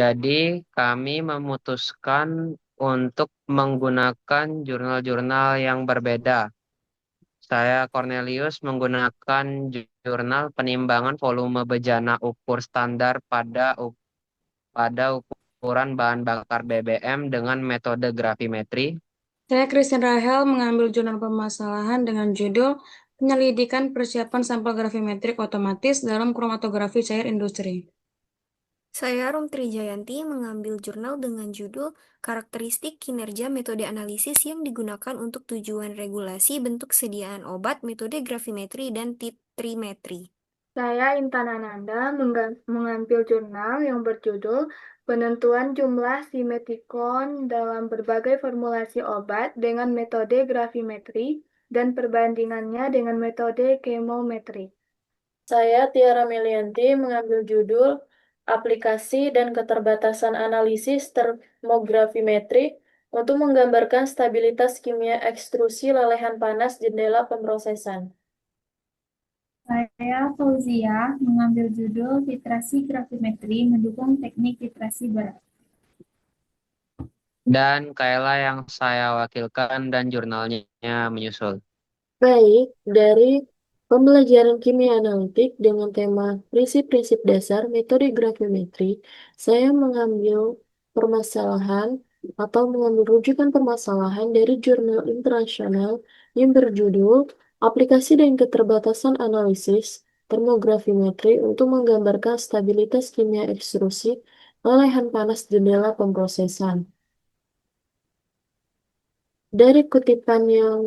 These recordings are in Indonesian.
Jadi kami memutuskan untuk menggunakan jurnal-jurnal yang berbeda. Saya Cornelius menggunakan jurnal penimbangan volume bejana ukur standar pada ukuran bahan bakar BBM dengan metode gravimetri. Saya Christian Rahel mengambil jurnal permasalahan dengan judul Penyelidikan Persiapan Sampel Gravimetrik Otomatis dalam Kromatografi Cair Industri. Saya Rumtri Jayanti mengambil jurnal dengan judul Karakteristik Kinerja Metode Analisis yang digunakan untuk tujuan regulasi bentuk sediaan obat, metode gravimetri, dan titrimetri. Saya Intan Ananda mengambil jurnal yang berjudul Penentuan Jumlah Simetikon dalam Berbagai Formulasi Obat dengan Metode Gravimetri dan Perbandingannya dengan Metode Chemometri. Saya Tiara Melianti mengambil judul Aplikasi dan Keterbatasan Analisis Termografimetri untuk menggambarkan stabilitas kimia ekstrusi lelehan panas jendela pemrosesan. Saya Fauzia mengambil judul Titrasi Gravimetri mendukung teknik titrasi berat. Dan Kaila yang saya wakilkan dan jurnalnya menyusul. Baik, dari pembelajaran kimia analitik dengan tema prinsip-prinsip dasar metode gravimetri, saya mengambil permasalahan atau mengambil rujukan permasalahan dari jurnal internasional yang berjudul Aplikasi dan Keterbatasan Analisis Termografimetri untuk menggambarkan stabilitas kimia ekstrusi lelehan panas jendela pemrosesan. Dari kutipan yang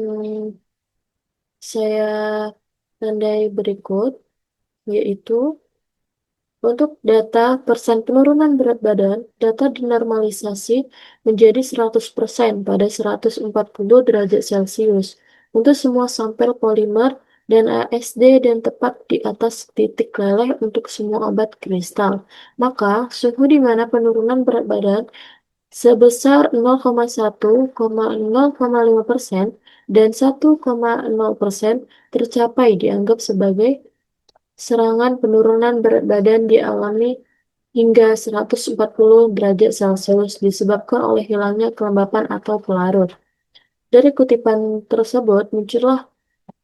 saya tandai berikut, yaitu untuk data persen penurunan berat badan, data dinormalisasi menjadi 100% pada 140 derajat Celcius untuk semua sampel polimer dan ASD dan tepat di atas titik leleh untuk semua obat kristal. Maka, suhu di mana penurunan berat badan sebesar 0,1,0,5% dan 1,0% tercapai dianggap sebagai serangan penurunan berat badan dialami hingga 140 derajat Celcius disebabkan oleh hilangnya kelembapan atau pelarut. Dari kutipan tersebut muncullah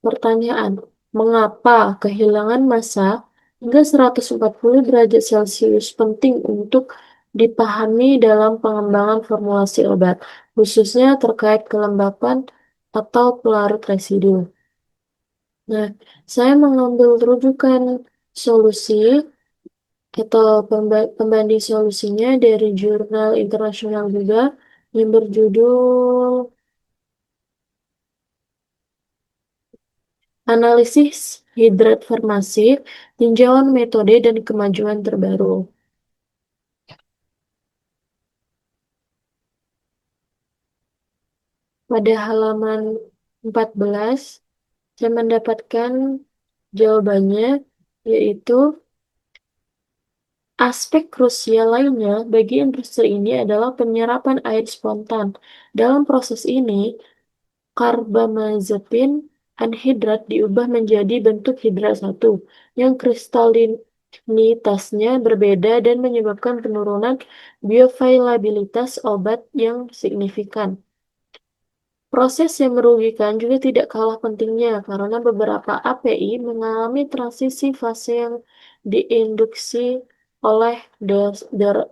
pertanyaan, mengapa kehilangan massa hingga 140 derajat Celcius penting untuk dipahami dalam pengembangan formulasi obat, khususnya terkait kelembapan atau pelarut residu. Nah, saya mengambil rujukan solusi atau pembanding solusinya dari jurnal internasional juga yang berjudul Analisis Hidrat Farmasi, Tinjauan Metode dan Kemajuan Terbaru. Pada halaman 14, saya mendapatkan jawabannya, yaitu aspek krusial lainnya bagi industri ini adalah penyerapan air spontan. Dalam proses ini, karbamazepin anhidrat diubah menjadi bentuk hidrat satu, yang kristalinitasnya berbeda dan menyebabkan penurunan bioavailabilitas obat yang signifikan. Proses yang merugikan juga tidak kalah pentingnya karena beberapa API mengalami transisi fase yang diinduksi oleh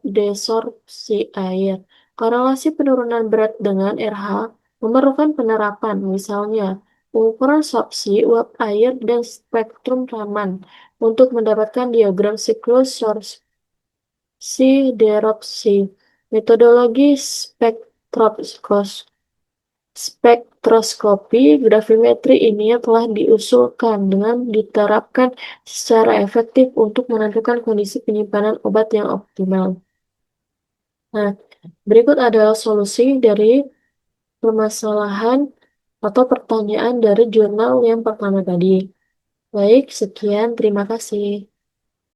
desorpsi air. Korelasi penurunan berat dengan RH memerlukan penerapan, misalnya pengukuran sorpsi uap air dan spektrum Raman untuk mendapatkan diagram siklus sorpsi deropsi. Metodologi spektroskopi gravimetri ini telah diusulkan dengan diterapkan secara efektif untuk menentukan kondisi penyimpanan obat yang optimal. Nah, berikut adalah solusi dari permasalahan atau pertanyaan dari jurnal yang pertama tadi. Baik, sekian, terima kasih.